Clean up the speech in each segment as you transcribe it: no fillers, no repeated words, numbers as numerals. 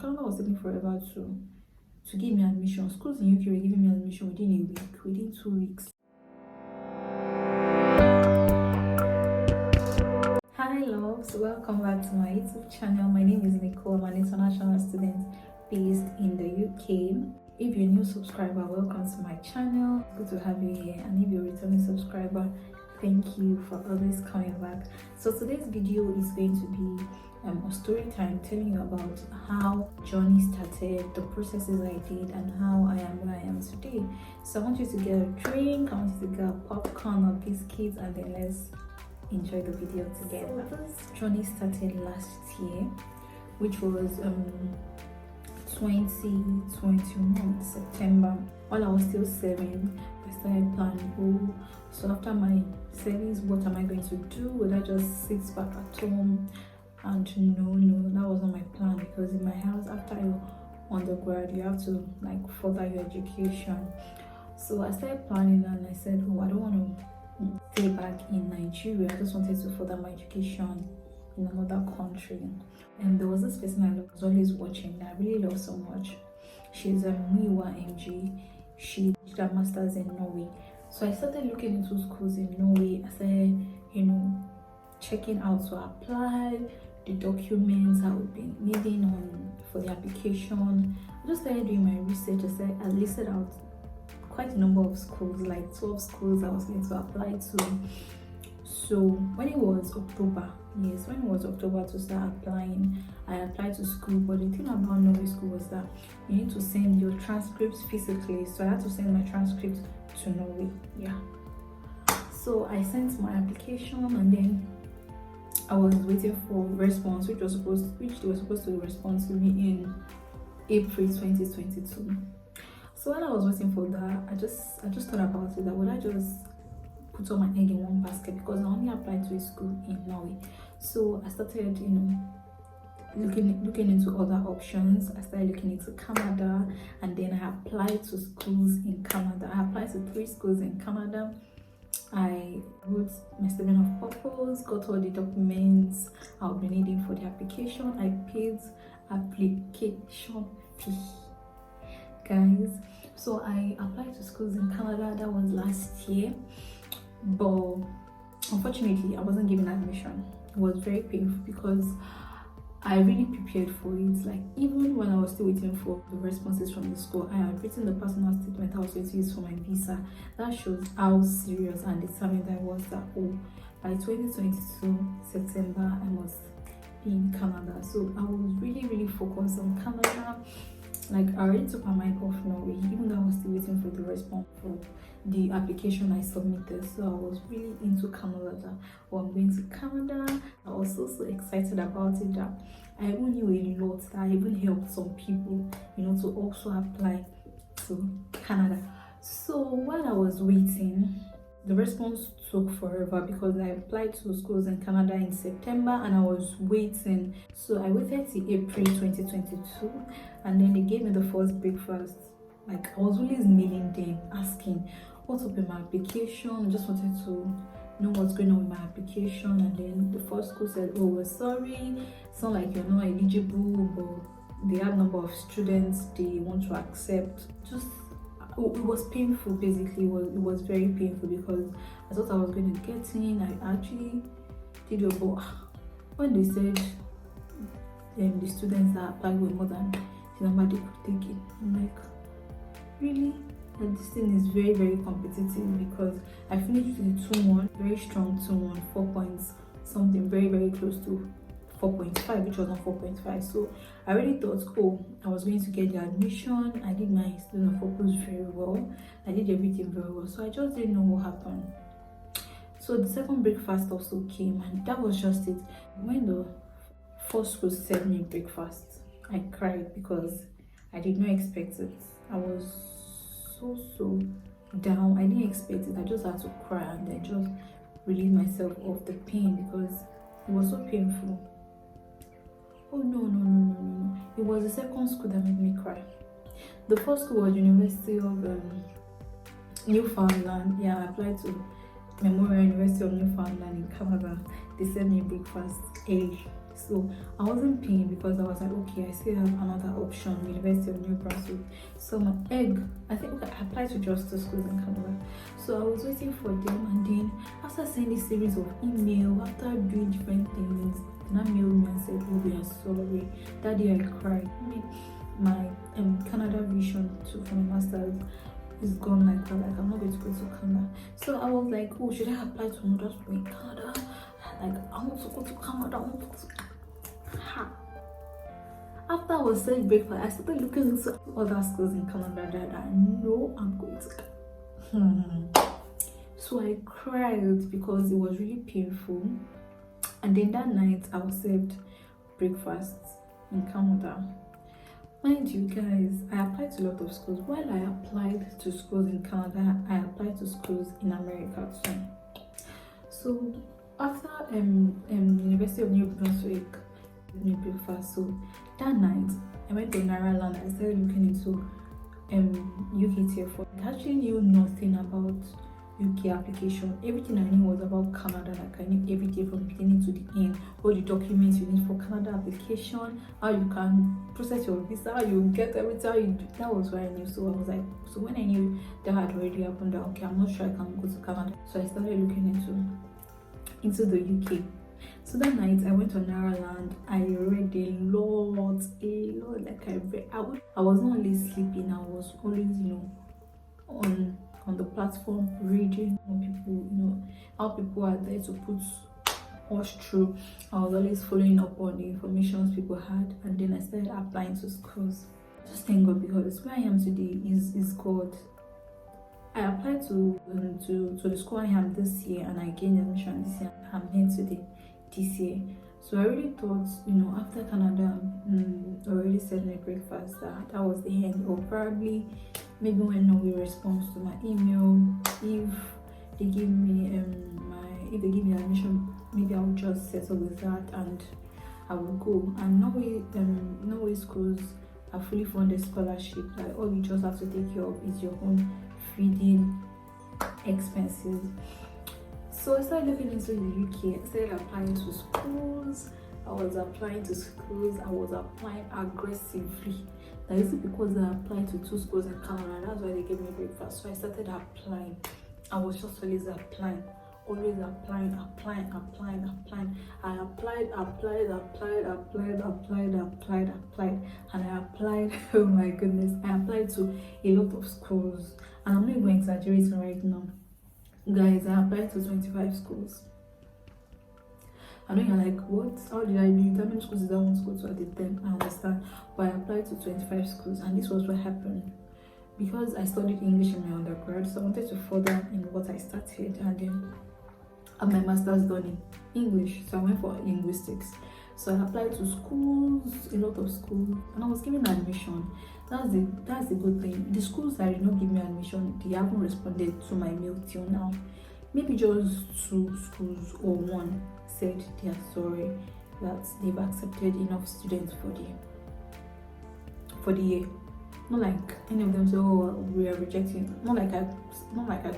Canada was taking forever to give me admission. Schools in UK were giving me admission within a week, within 2 weeks. Hi loves, welcome back to my YouTube channel. My name is Nicole. I'm an international student based in the UK. If you're a new subscriber, welcome to my channel. Good to have you here. And if you're a returning subscriber, thank you for always coming back. So today's video is going to be a story time, telling you about how journey started, the processes I did, and how I am where I am today. So I want you to get a drink, I want you to get a popcorn or biscuits, and then let's enjoy the video together. So this journey started last year, which was 2021 September. While I was still serving, I started planning, so after my service, what am I going to do? Will I just sit back at home? And no, that wasn't my plan, because in my house, after your undergrad, you have to further your education. So I started planning, and I said, I don't want to stay back in Nigeria. I just wanted to further my education in another country. And there was this person I was always watching that I really love so much. She's a Miwa MG. She did her master's in Norway. So I started looking into schools in Norway. I started, checking out to apply, the documents I would be needing for the application. I just started doing my research. I listed out quite a number of schools, like 12 schools I was going to apply to. So when it was October to start applying, I applied to school. But the thing about Norway school was that you need to send your transcripts physically. So I had to send my transcript to Norway. So I sent my application, and then I was waiting for response, which they were supposed to respond to me in April 2022. So while I was waiting for that, I just thought about it, that would I just put all my egg in one basket, because I only applied to a school in Norway. So I started, looking into other options. I started looking into Canada, and then I applied to schools in Canada. I applied to 3 schools in Canada. I wrote my statement of purpose, got all the documents I'll be needing for the application. I paid application fee, guys. So I applied to schools in Canada. That was last year, but unfortunately I wasn't given admission. It was very painful because I really prepared for it. Even when I was still waiting for the responses from the school, I had written the personal statement I was going to use for my visa. That shows how serious and determined I was that by 2022 September I must be in Canada. So I was really focused on Canada. I already took my mind off Norway, even though I was still waiting for the response for the application I submitted. So I was really into Canada. I'm going to Canada. I was so excited about it that I even knew a lot, that I even helped some people, to also apply to Canada. So while I was waiting, the response took forever, because I applied to schools in Canada in September and I was waiting. So I waited till April 2022, and then they gave me the first breakfast. I was always mailing them, asking what's up in my application. I just wanted to know what's going on with my application. And then the first school said, we're sorry, it's not like you're not eligible, but they have a number of students they want to accept. It was painful. Basically it was very painful, because I thought I was going to get in. I actually did it, but when they said the students that applied were more than the number they could take it, I'm like, really? And this thing is very competitive, because I finished with 2-1, very strong 2-1, 4 points something, very close to 4.5, which was not 4.5. So I already thought, I was going to get the admission. I did my statement of purpose very well. I did everything very well. So I just didn't know what happened. So the second breakfast also came, and that was just it. When the first school served me breakfast, I cried, because I did not expect it. I was so down. I didn't expect it. I just had to cry, and I just relieve myself of the pain, because it was so painful. Oh no. It was the second school that made me cry. The first school was University of Newfoundland. I applied to Memorial University of Newfoundland in Canada. They sent me breakfast early. So I wasn't paying because I was like, okay, I still have another option, University of New Brunswick. So my egg, I think, okay, I applied to just two schools in Canada. So I was waiting for them, and then after sending a series of email, after doing different things, then I mailed me and said, oh, we are sorry. That day I cried. I mean, my Canada vision for my master's is gone like that. Like, I'm not going to go to Canada. So I was like, oh, should I apply to another school in Canada? Like, I want to go to Canada. I want to go to... Ha. After I was saying breakfast, I started looking into other schools in Canada that I know I'm going to. So I cried because it was really painful. And then that night I was served breakfast in Canada. Mind you guys, I applied to a lot of schools. While I applied to schools in Canada, I applied to schools in America too. So after University of New Brunswick me breakfast, so that night I went to Ireland. I started looking into UK tier 4. I actually knew nothing about UK application. Everything I knew was about Canada. Like, I knew everything from beginning to the end, all the documents you need for Canada application, how you can process your visa, how you get everything, how you do. That was what I knew. So I was like, so when I knew that had already happened, that okay, I'm not sure I can go to Canada. So I started looking into the UK. So that night I went on Ireland. I read a lot. Like, I was not only sleeping, I was always, on the platform reading on people, how people are there to put us through. I was always following up on the information people had, and then I started applying to schools. Just thank God, because where I am today is God. I applied to the school I am this year, and I gained admission this year. I'm here today this year. So I really thought, after Canada already sent me breakfast, that was the end. Or probably maybe when Norway responds to my email, if they give me admission, maybe I'll just settle with that and I will go. And Norway schools are fully funded scholarship. Like, all you just have to take care of is your own feeding expenses. So I started looking into the UK. I started applying to schools. I was applying aggressively. That is because I applied to 2 schools in Canada. That's why they gave me breakfast. So I started applying. I was just always applying. I applied. Oh my goodness, I applied to a lot of schools, and I'm not even exaggerating right now, guys. I applied to 25 schools. I know you're like, what? How did I do? How many schools did I want to go to at the time? I understand, but I applied to 25 schools, and this was what happened. Because I studied English in my undergrad, so I wanted to further in what I started, and then have my master's done in English, so I went for linguistics. So I applied to schools, a lot of schools, and I was given admission. That's the good thing. The schools that did not give me admission, they haven't responded to my mail till now. Maybe just 2 schools or 1 said they are sorry that they've accepted enough students for the year. Not like any of them say, oh, we are rejecting. Not like I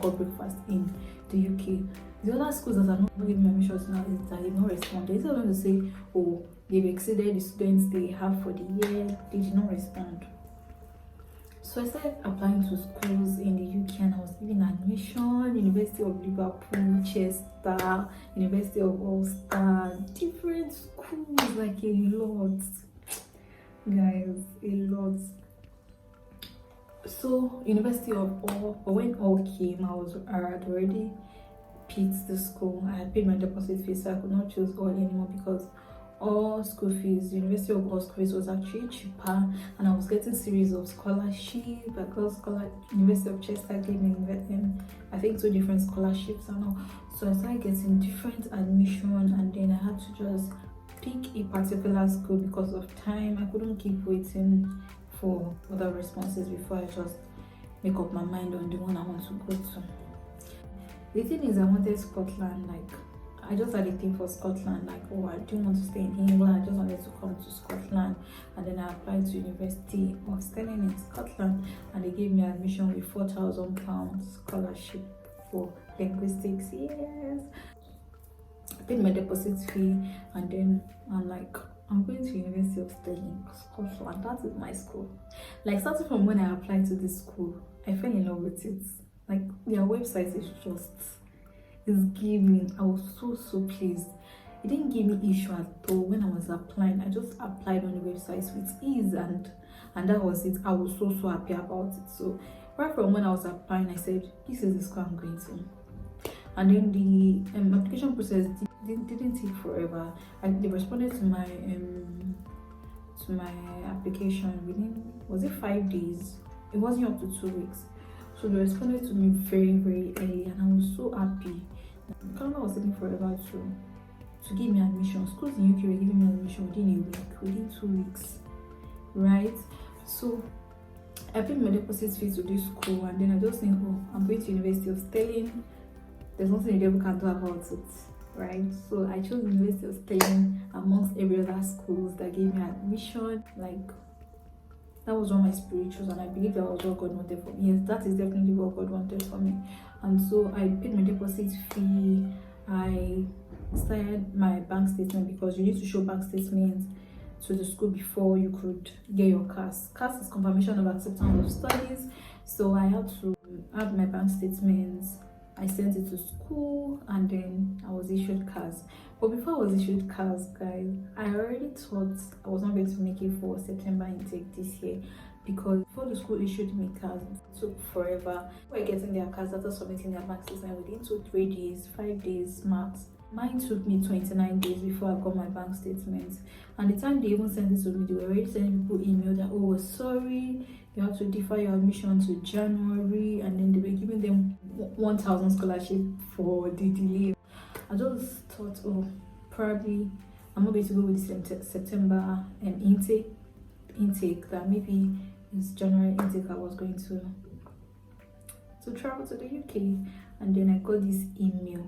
got breakfast in the UK. The other schools that are not giving me admissions now is that they've not responded. Instead of them to say, oh, they've exceeded the students they have for the year, they did not respond. So I started applying to schools in the UK, and I was given admission. University of Liverpool, Chester, University of Ulster, different schools, like a lot, guys, a lot. So University of All, but when all came, I had already picked the school. I had paid my deposit fee, so I could not choose all anymore, because all school fees, University of All school fees was actually cheaper, and I was getting series of scholarship. I got University of Chester gave me I think 2 different scholarships and all. So I started getting different admission, and then I had to just pick a particular school because of time. I couldn't keep waiting for other responses before I just make up my mind on the one I want to go to. The thing is, I wanted Scotland. Like, I just had a thing for Scotland. Like, oh, I didn't want to stay in England. I just wanted to come to Scotland. And then I applied to University of Stirling in Scotland, and they gave me admission with £4,000 scholarship for linguistics. Yes. paid my deposit fee, and then I'm like, I'm going to University of Stirling, Scotland. That is my school. Like, starting from when I applied to this school, I fell in love with it. Like, their website is just, it's giving. I was so pleased. It didn't give me issue at all when I was applying. I just applied on the website with ease, and that was it. I was so happy about it. So right from when I was applying, I said, this is the school I'm going to. And then the application process didn't take forever. They responded to my application within, was it 5 days? It wasn't up to 2 weeks. So they responded to me very early, and I was so happy. Canada was taking forever to give me admission. Schools in UK were giving me admission within a week, within 2 weeks, right? So I paid my deposit fee to this school, and then I just think, oh, I'm going to University of Stirling. There's nothing the devil can do about it, right? So I chose University of Stirling amongst every other schools that gave me admission. Like, that was one of my spirituals, and I believe that was what God wanted for me. Yes, that is definitely what God wanted for me. And so I paid my deposit fee. I started my bank statement, because you need to show bank statements to the school before you could get your CAS. CAS is confirmation of acceptance of studies. So I had to have my bank statements. I sent it to school, and then I was issued CAS. But before I was issued CAS, guys, I already thought I was not going to make it for September intake this year, because before the school issued me CAS, it took forever. They were getting their CAS after submitting their bank statement within 2-3 days, 5 days max. Mine took me 29 days before I got my bank statement. And the time they even sent it to me, they were already sending people email that, oh, we're sorry, you have to defer your admission to January, and then they were giving them 1,000 scholarship for the delay. I just thought, oh, probably I'm not going to go with the September intake, that maybe it's January intake I was going to travel to the UK. And then I got this email,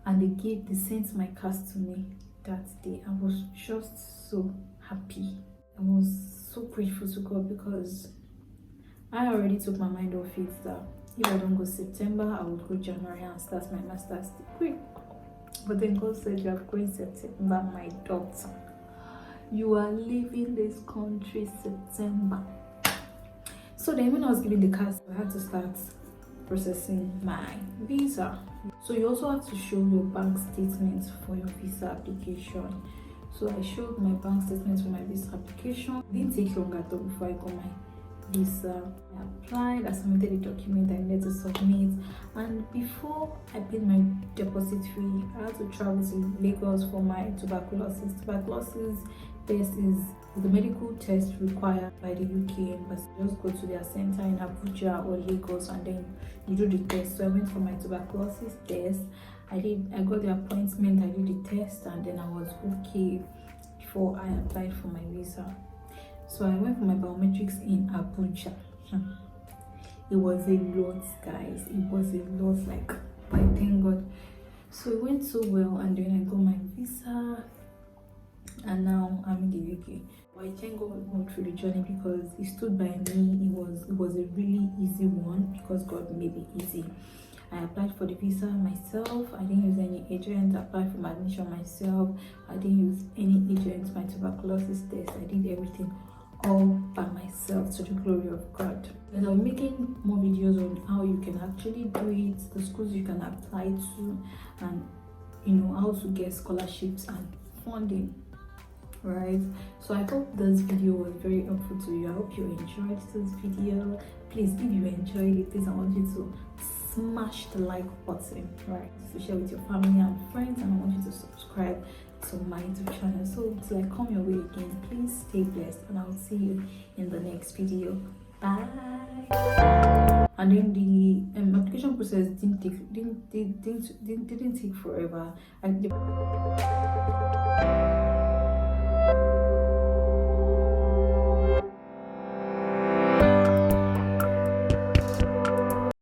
and they sent my CAS to me that day. I was just so happy. I was so grateful to God, because I already took my mind off it that if I don't go September, I would go January and start my master's degree. But then God said, you are going September, my daughter. You are leaving this country September. So then when I was giving the CAS, I had to start processing my visa. So you also have to show your bank statements for your visa application. So I showed my bank statements for my visa application. It didn't take long at all before I got my visa. I applied, I submitted the document I needed to submit, and before I paid my deposit fee, I had to travel to Lagos for my tuberculosis. Tuberculosis test is the medical test required by the UK embassy. Just go to their center in Abuja or Lagos, and then you do the test. So I went for my tuberculosis test. I got the appointment, I did the test, and then I was okay before I applied for my visa. So I went for my biometrics in Abuja. It was a lot, guys. It was a lot, like, but thank God. So it went so well, and then I got my visa, and now I'm in the UK. But I thank God through the journey, because He stood by me. It was a really easy one, because God made it easy. I applied for the visa myself. I didn't use any agent. I applied for my admission myself. I didn't use any agent. My tuberculosis test, I did everything all by myself, to the glory of God. And I'm making more videos on how you can actually do it, the schools you can apply to, and how to get scholarships and funding, right? So I hope this video was very helpful to you. I hope you enjoyed this video. Please, if you enjoyed it, please, I want you to smash the like button, right, to share with your family and friends, and I want you to subscribe to my YouTube channel. So till I come your way again, please stay blessed, and I'll see you in the next video. Bye. And then the application process didn't take forever.